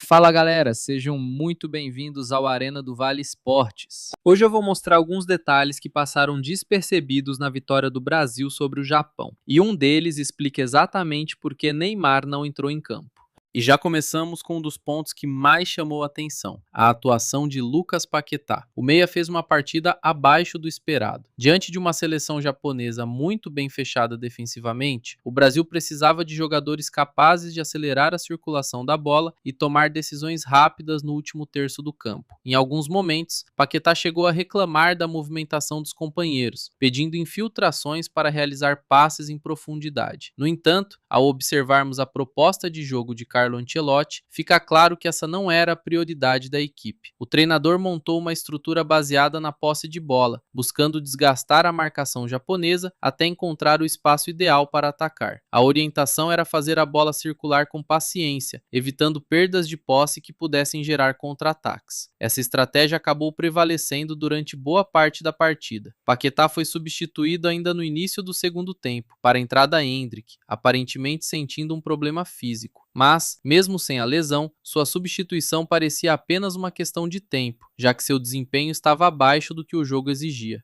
Fala galera, sejam muito bem-vindos ao Arena do Vale Esportes. Hoje eu vou mostrar alguns detalhes que passaram despercebidos na vitória do Brasil sobre o Japão, e um deles explica exatamente por que Neymar não entrou em campo. E já começamos com um dos pontos que mais chamou a atenção, a atuação de Lucas Paquetá. O meia fez uma partida abaixo do esperado. Diante de uma seleção japonesa muito bem fechada defensivamente, o Brasil precisava de jogadores capazes de acelerar a circulação da bola e tomar decisões rápidas no último terço do campo. Em alguns momentos, Paquetá chegou a reclamar da movimentação dos companheiros, pedindo infiltrações para realizar passes em profundidade. No entanto, ao observarmos a proposta de jogo de Carlo Ancelotti, fica claro que essa não era a prioridade da equipe. O treinador montou uma estrutura baseada na posse de bola, buscando desgastar a marcação japonesa até encontrar o espaço ideal para atacar. A orientação era fazer a bola circular com paciência, evitando perdas de posse que pudessem gerar contra-ataques. Essa estratégia acabou prevalecendo durante boa parte da partida. Paquetá foi substituído ainda no início do segundo tempo, para a entrada Endrick, aparentemente sentindo um problema físico. Mas, mesmo sem a lesão, sua substituição parecia apenas uma questão de tempo, já que seu desempenho estava abaixo do que o jogo exigia.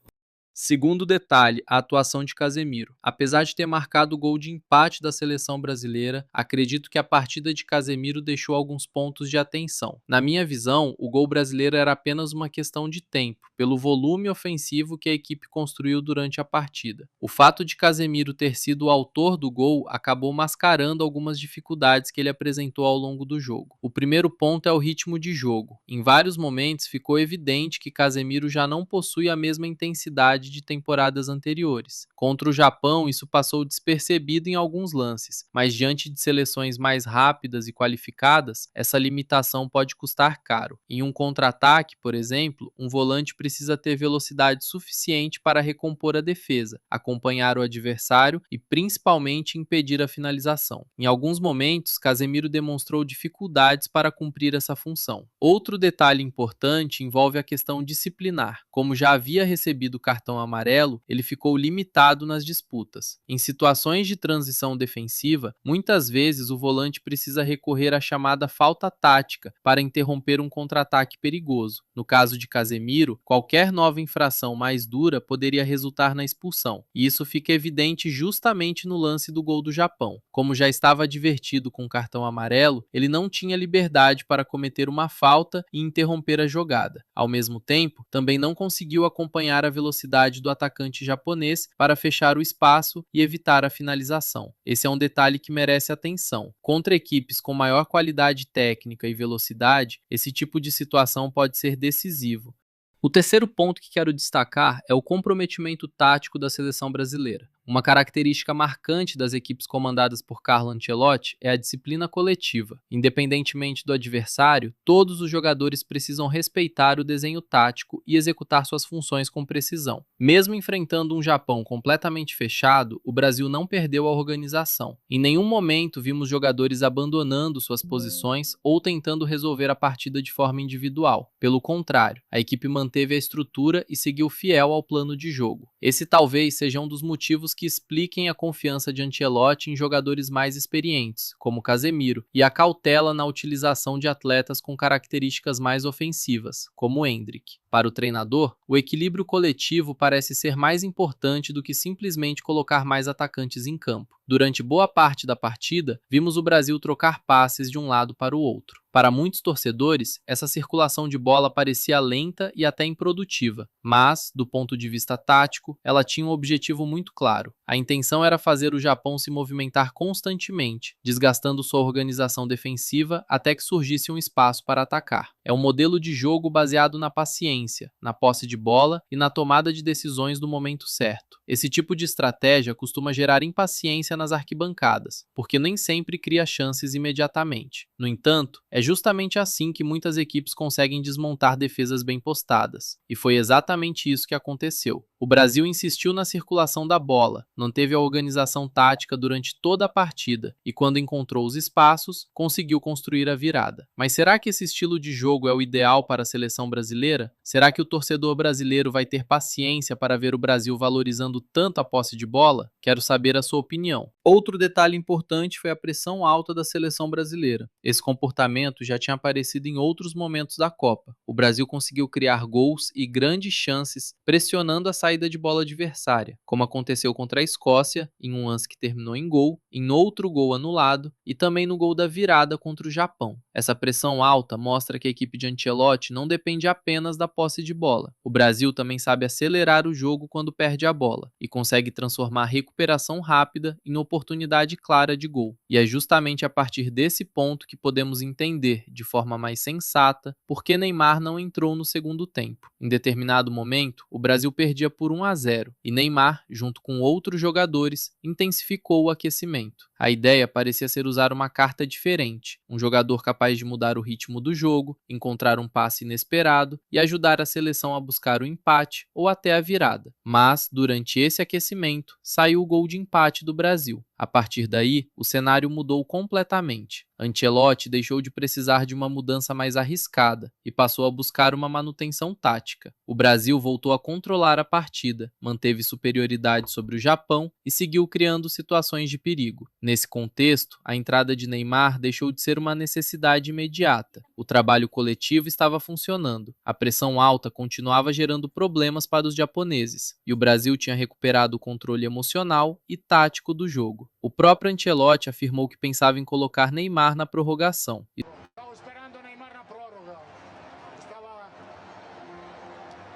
Segundo detalhe, a atuação de Casemiro. Apesar de ter marcado o gol de empate da seleção brasileira, acredito que a partida de Casemiro deixou alguns pontos de atenção. Na minha visão, o gol brasileiro era apenas uma questão de tempo, pelo volume ofensivo que a equipe construiu durante a partida. O fato de Casemiro ter sido o autor do gol acabou mascarando algumas dificuldades que ele apresentou ao longo do jogo. O primeiro ponto é o ritmo de jogo. Em vários momentos ficou evidente que Casemiro já não possui a mesma intensidade de temporadas anteriores. Contra o Japão, isso passou despercebido em alguns lances, mas diante de seleções mais rápidas e qualificadas, essa limitação pode custar caro. Em um contra-ataque, por exemplo, um volante precisa ter velocidade suficiente para recompor a defesa, acompanhar o adversário e principalmente impedir a finalização. Em alguns momentos, Casemiro demonstrou dificuldades para cumprir essa função. Outro detalhe importante envolve a questão disciplinar. Como já havia recebido cartão amarelo, ele ficou limitado nas disputas. Em situações de transição defensiva, muitas vezes o volante precisa recorrer à chamada falta tática para interromper um contra-ataque perigoso. No caso de Casemiro, qualquer nova infração mais dura poderia resultar na expulsão, e isso fica evidente justamente no lance do gol do Japão. Como já estava advertido com o cartão amarelo, ele não tinha liberdade para cometer uma falta e interromper a jogada. Ao mesmo tempo, também não conseguiu acompanhar a velocidade do atacante japonês para fechar o espaço e evitar a finalização. Esse é um detalhe que merece atenção. Contra equipes com maior qualidade técnica e velocidade, esse tipo de situação pode ser decisivo. O terceiro ponto que quero destacar é o comprometimento tático da seleção brasileira. Uma característica marcante das equipes comandadas por Carlo Ancelotti é a disciplina coletiva. Independentemente do adversário, todos os jogadores precisam respeitar o desenho tático e executar suas funções com precisão. Mesmo enfrentando um Japão completamente fechado, o Brasil não perdeu a organização. Em nenhum momento vimos jogadores abandonando suas posições ou tentando resolver a partida de forma individual. Pelo contrário, a equipe manteve a estrutura e seguiu fiel ao plano de jogo. Esse talvez seja um dos motivos que expliquem a confiança de Ancelotti em jogadores mais experientes, como Casemiro, e a cautela na utilização de atletas com características mais ofensivas, como Endrick. Para o treinador, o equilíbrio coletivo parece ser mais importante do que simplesmente colocar mais atacantes em campo. Durante boa parte da partida, vimos o Brasil trocar passes de um lado para o outro. Para muitos torcedores, essa circulação de bola parecia lenta e até improdutiva, mas, do ponto de vista tático, ela tinha um objetivo muito claro. A intenção era fazer o Japão se movimentar constantemente, desgastando sua organização defensiva até que surgisse um espaço para atacar. É um modelo de jogo baseado na paciência, na posse de bola e na tomada de decisões no momento certo. Esse tipo de estratégia costuma gerar impaciência nas arquibancadas, porque nem sempre cria chances imediatamente. No entanto, é justamente assim que muitas equipes conseguem desmontar defesas bem postadas. E foi exatamente isso que aconteceu. O Brasil insistiu na circulação da bola, manteve a organização tática durante toda a partida e, quando encontrou os espaços, conseguiu construir a virada. Mas será que esse estilo de jogo é o ideal para a seleção brasileira? Será que o torcedor brasileiro vai ter paciência para ver o Brasil valorizando tanto a posse de bola? Quero saber a sua opinião. Outro detalhe importante foi a pressão alta da seleção brasileira. Esse comportamento já tinha aparecido em outros momentos da Copa. O Brasil conseguiu criar gols e grandes chances pressionando a saída de bola adversária, como aconteceu contra a Escócia, em um lance que terminou em gol, em outro gol anulado e também no gol da virada contra o Japão. Essa pressão alta mostra que a equipe de Ancelotti não depende apenas da posse de bola. O Brasil também sabe acelerar o jogo quando perde a bola e consegue transformar a recuperação rápida em oportunidade clara de gol. E é justamente a partir desse ponto que podemos entender, de forma mais sensata, por que Neymar não entrou no segundo tempo. Em determinado momento, o Brasil perdia por 1-0 e Neymar, junto com outros jogadores, intensificou o aquecimento. A ideia parecia ser usar uma carta diferente, um jogador capaz de mudar o ritmo do jogo, encontrar um passe inesperado e ajudar a seleção a buscar o empate ou até a virada. Mas, durante esse aquecimento, saiu o gol de empate do Brasil. A partir daí, o cenário mudou completamente. Ancelotti deixou de precisar de uma mudança mais arriscada e passou a buscar uma manutenção tática. O Brasil voltou a controlar a partida, manteve superioridade sobre o Japão e seguiu criando situações de perigo. Nesse contexto, a entrada de Neymar deixou de ser uma necessidade imediata. O trabalho coletivo estava funcionando. A pressão alta continuava gerando problemas para os japoneses, e o Brasil tinha recuperado o controle emocional e tático do jogo. O próprio Ancelotti afirmou que pensava em colocar Neymar na prorrogação. Estava esperando Neymar na prórroga.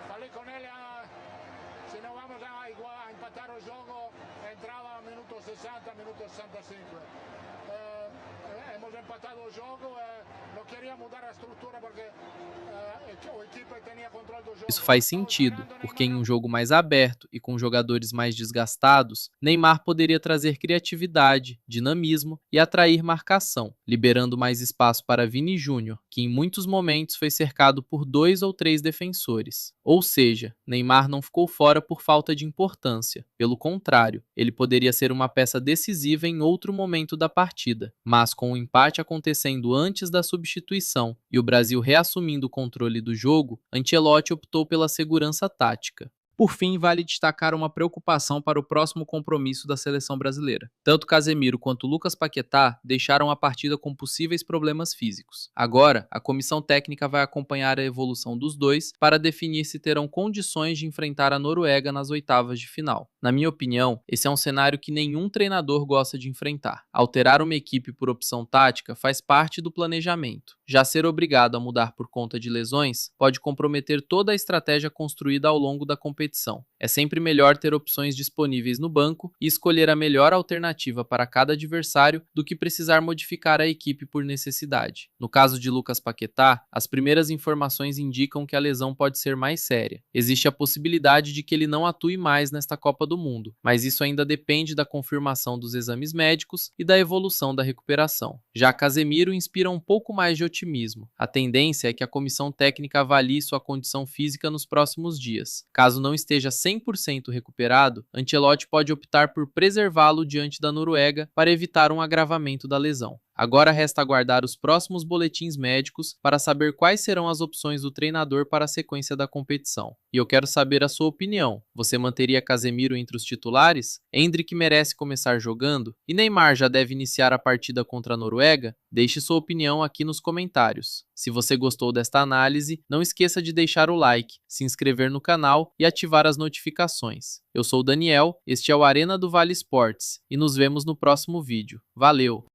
Falei com ele, se não vamos a empatar o jogo, entrava minuto 60, minuto 65. Hemos empatado o jogo, não queria mudar a estrutura porque a equipe tinha controle do jogo. Isso faz sentido, porque em um jogo mais aberto e com jogadores mais desgastados, Neymar poderia trazer criatividade, dinamismo e atrair marcação, liberando mais espaço para Vini Júnior, que em muitos momentos foi cercado por 2 ou 3 defensores. Ou seja, Neymar não ficou fora por falta de importância. Pelo contrário, ele poderia ser uma peça decisiva em outro momento da partida. Mas com o empate acontecendo antes da substituição e o Brasil reassumindo o controle do jogo, Ancelotti optou pela segurança tática. Por fim, vale destacar uma preocupação para o próximo compromisso da seleção brasileira. Tanto Casemiro quanto Lucas Paquetá deixaram a partida com possíveis problemas físicos. Agora, a comissão técnica vai acompanhar a evolução dos dois para definir se terão condições de enfrentar a Noruega nas oitavas de final. Na minha opinião, esse é um cenário que nenhum treinador gosta de enfrentar. Alterar uma equipe por opção tática faz parte do planejamento. Já ser obrigado a mudar por conta de lesões pode comprometer toda a estratégia construída ao longo da competição. É sempre melhor ter opções disponíveis no banco e escolher a melhor alternativa para cada adversário do que precisar modificar a equipe por necessidade. No caso de Lucas Paquetá, as primeiras informações indicam que a lesão pode ser mais séria. Existe a possibilidade de que ele não atue mais nesta Copa do Mundo, mas isso ainda depende da confirmação dos exames médicos e da evolução da recuperação. Já Casemiro inspira um pouco mais de otimismo. A tendência é que a comissão técnica avalie sua condição física nos próximos dias. Caso não esteja 100% recuperado, Ancelotti pode optar por preservá-lo diante da Noruega para evitar um agravamento da lesão. Agora resta aguardar os próximos boletins médicos para saber quais serão as opções do treinador para a sequência da competição. E eu quero saber a sua opinião. Você manteria Casemiro entre os titulares? Endrick merece começar jogando? E Neymar já deve iniciar a partida contra a Noruega? Deixe sua opinião aqui nos comentários. Se você gostou desta análise, não esqueça de deixar o like, se inscrever no canal e ativar as notificações. Eu sou o Daniel, este é o Arena do Vale Esportes e nos vemos no próximo vídeo. Valeu!